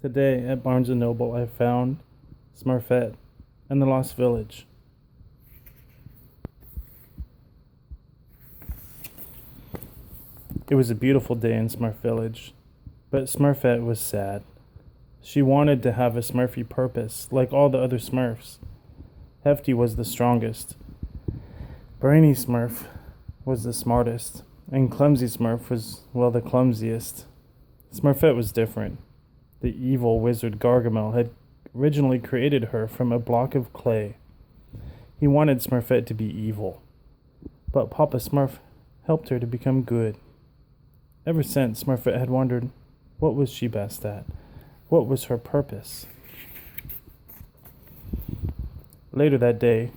Today at Barnes& Noble I found Smurfette and the Lost Village. It was a beautiful day in Smurf Village, but Smurfette was sad. She wanted to have a Smurfy purpose, like all the other Smurfs. Hefty was the strongest. Brainy Smurf was the smartest, and Clumsy Smurf was, well, the clumsiest. Smurfette was different. The evil wizard Gargamel had originally created her from a block of clay. He wanted Smurfette to be evil, but Papa Smurf helped her to become good. Ever since, Smurfette had wondered, what was she best at? What was her purpose? Later that day,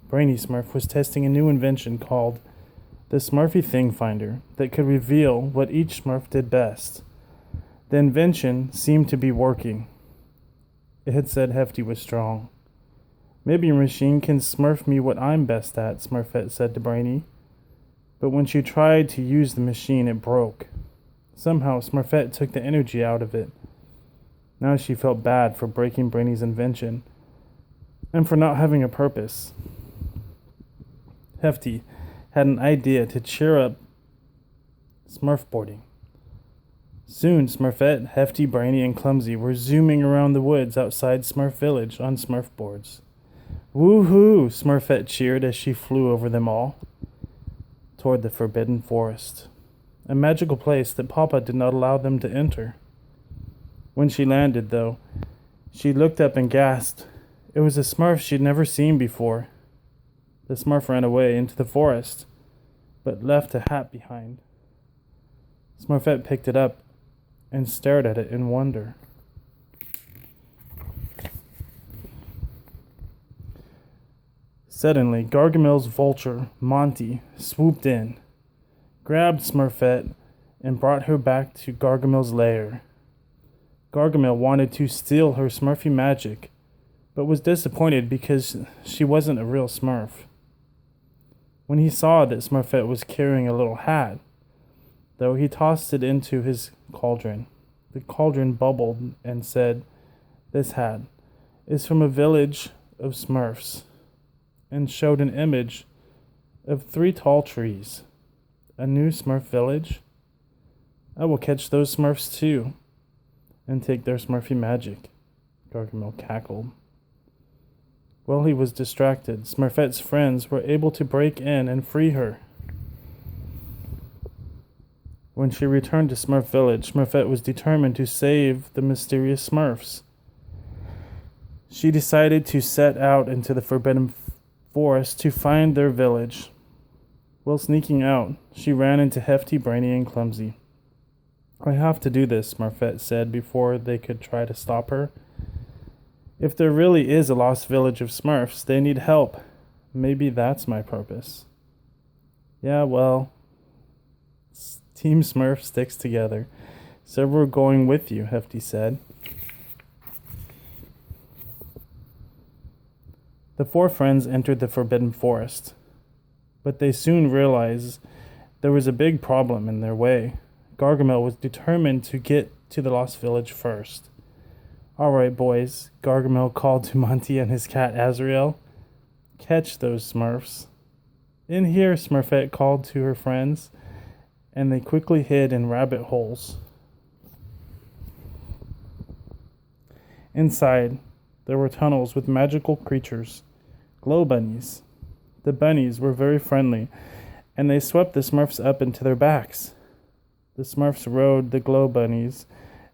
Brainy Smurf was testing a new invention called the Smurfy Thing Finder that could reveal what each Smurf did best. The invention seemed to be working. It had said Hefty was strong. Maybe your machine can smurf me what I'm best at, Smurfette said to Brainy. But when she tried to use the machine, it broke. Somehow, Smurfette took the energy out of it. Now she felt bad for breaking Brainy's invention and for not having a purpose. Hefty had an idea to cheer up Smurfboarding. Soon, Smurfette, Hefty, Brainy, and Clumsy were zooming around the woods outside Smurf Village on Smurfboards. Woo-hoo! Smurfette cheered as she flew over them all toward the Forbidden Forest, a magical place that Papa did not allow them to enter. When she landed, though, she looked up and gasped. It was a Smurf she'd never seen before. The Smurf ran away into the forest, but left a hat behind. Smurfette picked it up and stared at it in wonder. Suddenly, Gargamel's vulture, Monty, swooped in, grabbed Smurfette, and brought her back to Gargamel's lair. Gargamel wanted to steal her Smurfy magic, but was disappointed because she wasn't a real Smurf. When he saw that Smurfette was carrying a little hat, though, he tossed it into his cauldron. The cauldron bubbled and said, "This hat is from a village of Smurfs," and showed an image of 3 tall trees. A new Smurf village? I will catch those Smurfs too, and take their Smurfy magic, Gargamel cackled. While he was distracted, Smurfette's friends were able to break in and free her. When she returned to Smurf Village, Smurfette was determined to save the mysterious Smurfs. She decided to set out into the Forbidden Forest to find their village. While sneaking out, she ran into Hefty, Brainy, and Clumsy. "I have to do this," Smurfette said before they could try to stop her. "If there really is a lost village of Smurfs, they need help. Maybe that's my purpose." "Yeah, well, Team Smurf sticks together, so we're going with you," Hefty said. The 4 friends entered the Forbidden Forest, but they soon realized there was a big problem in their way. Gargamel was determined to get to the Lost Village first. "All right, boys," Gargamel called to Monty and his cat Azrael. "Catch those Smurfs." "In here," Smurfette called to her friends, and they quickly hid in rabbit holes. Inside, there were tunnels with magical creatures, glow bunnies. The bunnies were very friendly, and they swept the Smurfs up into their backs. The Smurfs rode the glow bunnies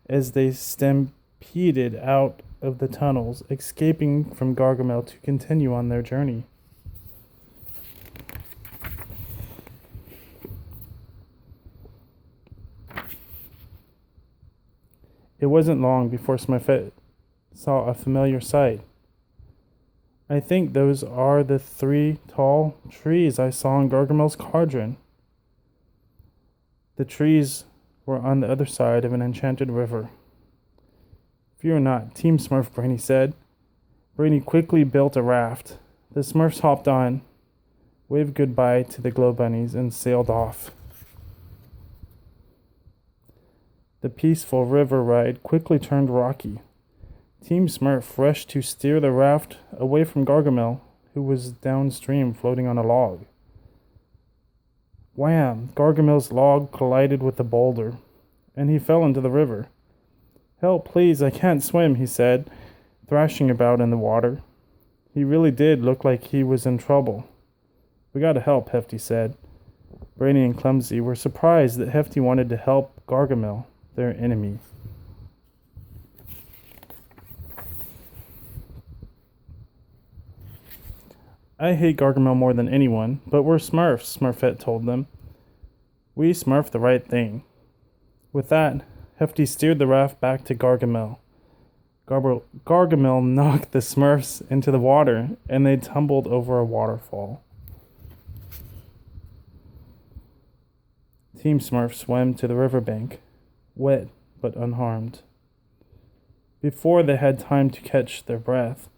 as they stampeded out of the tunnels, escaping from Gargamel to continue on their journey. It wasn't long before Smurfette saw a familiar sight. "I think those are the 3 tall trees I saw in Gargamel's cauldron." The trees were on the other side of an enchanted river. "Fear not, Team Smurf," Brainy said. Brainy quickly built a raft. The Smurfs hopped on, waved goodbye to the glow bunnies, and sailed off. The peaceful river ride quickly turned rocky. Team Smurf rushed to steer the raft away from Gargamel, who was downstream floating on a log. Wham! Gargamel's log collided with a boulder, and he fell into the river. "Help, please, I can't swim," he said, thrashing about in the water. He really did look like he was in trouble. "We gotta help," Hefty said. Brainy and Clumsy were surprised that Hefty wanted to help Gargamel, their enemy. "I hate Gargamel more than anyone, but we're Smurfs," Smurfette told them. "We Smurf the right thing." With that, Hefty steered the raft back to Gargamel. Gargamel knocked the Smurfs into the water, and they tumbled over a waterfall. Team Smurf swam to the riverbank, wet but unharmed. Before they had time to catch their breath,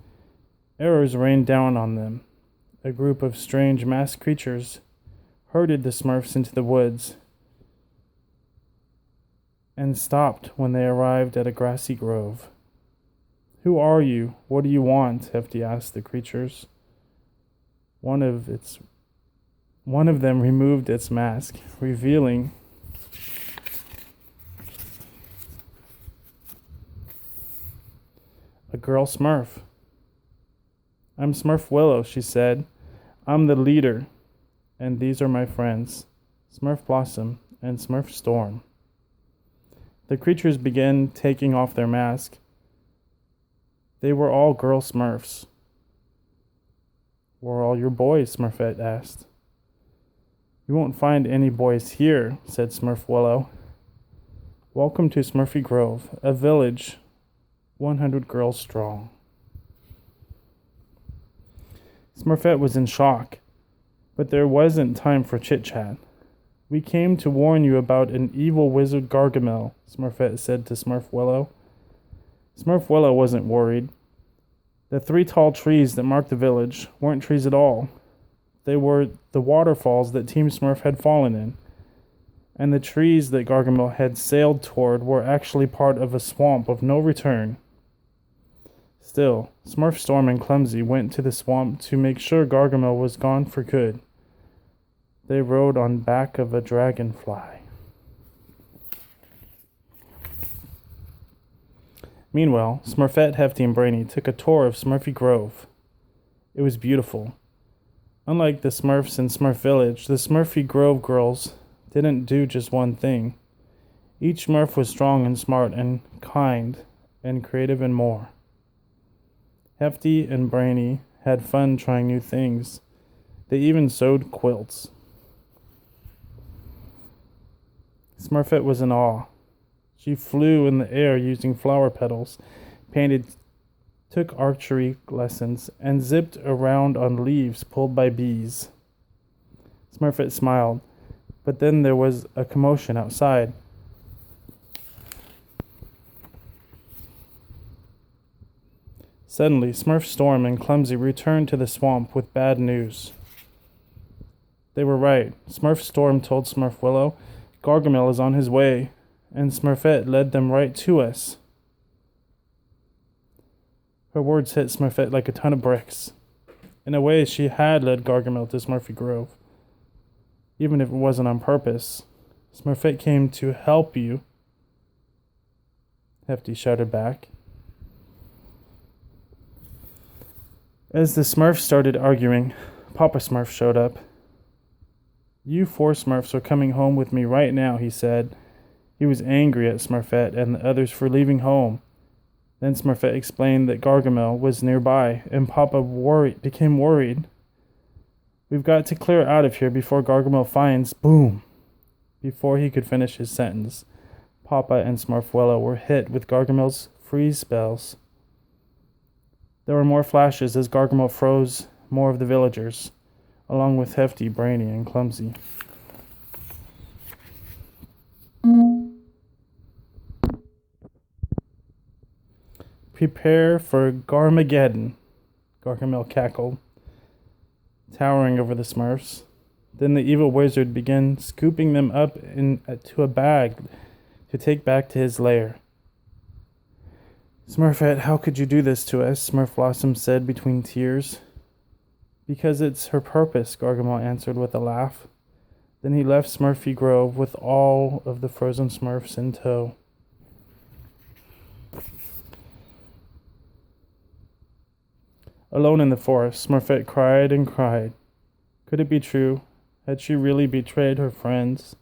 arrows rained down on them. A group of strange masked creatures herded the Smurfs into the woods and stopped when they arrived at a grassy grove. "Who are you? What do you want?" Hefty asked the creatures. One of them removed its mask, revealing a girl Smurf. "I'm Smurf Willow," she said. "I'm the leader, and these are my friends, Smurf Blossom and Smurf Storm." The creatures began taking off their masks. They were all girl Smurfs. "Where are all your boys?" Smurfette asked. "You won't find any boys here," said Smurf Willow. "Welcome to Smurfy Grove, a village 100 girls strong." Smurfette was in shock, but there wasn't time for chit-chat. "We came to warn you about an evil wizard Gargamel," Smurfette said to Smurf Willow. Smurf Willow wasn't worried. The 3 tall trees that marked the village weren't trees at all. They were the waterfalls that Team Smurf had fallen in, and the trees that Gargamel had sailed toward were actually part of a swamp of no return. Still, Smurf Storm and Clumsy went to the swamp to make sure Gargamel was gone for good. They rode on back of a dragonfly. Meanwhile, Smurfette, Hefty, and Brainy took a tour of Smurfy Grove. It was beautiful. Unlike the Smurfs in Smurf Village, the Smurfy Grove girls didn't do just one thing. Each Smurf was strong and smart and kind and creative and more. Hefty and Brainy had fun trying new things. They even sewed quilts. Smurfette was in awe. She flew in the air using flower petals, took archery lessons, and zipped around on leaves pulled by bees. Smurfette smiled, but then there was a commotion outside. Suddenly, Smurf Storm and Clumsy returned to the swamp with bad news. They were right. Smurf Storm told Smurf Willow, "Gargamel is on his way," and Smurfette led them right to us. Her words hit Smurfette like a ton of bricks. In a way, she had led Gargamel to Smurfy Grove. Even if it wasn't on purpose. "Smurfette came to help you," Hefty shouted back. As the Smurfs started arguing, Papa Smurf showed up. "You 4 Smurfs are coming home with me right now," he said. He was angry at Smurfette and the others for leaving home. Then Smurfette explained that Gargamel was nearby, and Papa became worried. "We've got to clear out of here before Gargamel finds..." Boom! Before he could finish his sentence, Papa and Smurf Willow were hit with Gargamel's freeze spells. There were more flashes as Gargamel froze more of the villagers, along with Hefty, Brainy, and Clumsy. "Prepare for Garmageddon," Gargamel cackled, towering over the Smurfs. Then the evil wizard began scooping them up into a bag to take back to his lair. "Smurfette, how could you do this to us?" Smurfblossom said between tears. "Because it's her purpose," Gargamel answered with a laugh. Then he left Smurfy Grove with all of the frozen Smurfs in tow. Alone in the forest, Smurfette cried and cried. Could it be true? Had she really betrayed her friends?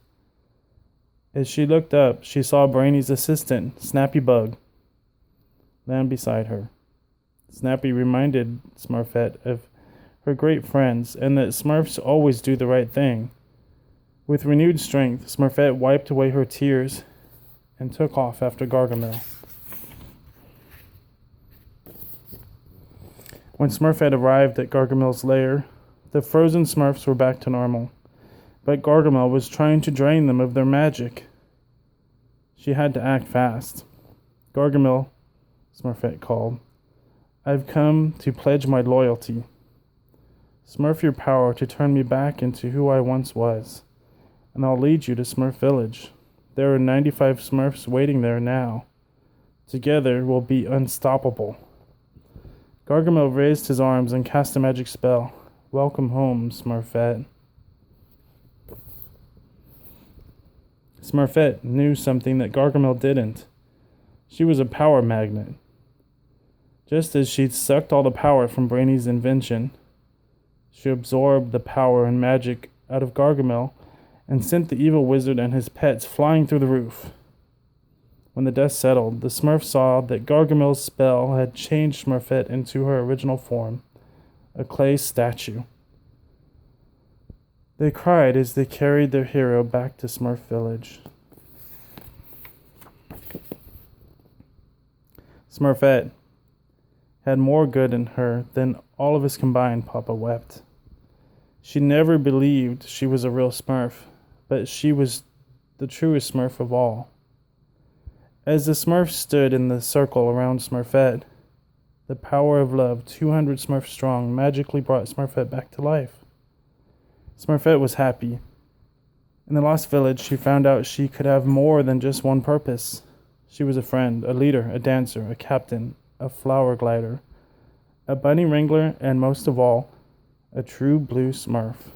As she looked up, she saw Brainy's assistant, Snappy Bug, land beside her. Snappy reminded Smurfette of her great friends and that Smurfs always do the right thing. With renewed strength, Smurfette wiped away her tears and took off after Gargamel. When Smurfette arrived at Gargamel's lair, the frozen Smurfs were back to normal, but Gargamel was trying to drain them of their magic. She had to act fast. "Gargamel," Smurfette called, "I've come to pledge my loyalty. Smurf your power to turn me back into who I once was, and I'll lead you to Smurf Village. There are 95 Smurfs waiting there now. Together we'll be unstoppable." Gargamel raised his arms and cast a magic spell. "Welcome home, Smurfette." Smurfette knew something that Gargamel didn't. She was a power magnet. Just as she'd sucked all the power from Brainy's invention, she absorbed the power and magic out of Gargamel and sent the evil wizard and his pets flying through the roof. When the dust settled, the Smurfs saw that Gargamel's spell had changed Smurfette into her original form, a clay statue. They cried as they carried their hero back to Smurf Village. Smurfette had more good in her than all of us combined, Papa wept. She never believed she was a real Smurf, but she was the truest Smurf of all. As the Smurfs stood in the circle around Smurfette, the power of love, 200 Smurfs strong, magically brought Smurfette back to life. Smurfette was happy. In the Lost Village, she found out she could have more than just one purpose. She was a friend, a leader, a dancer, a captain, a flower glider, a bunny wrangler, and most of all, a true blue Smurf.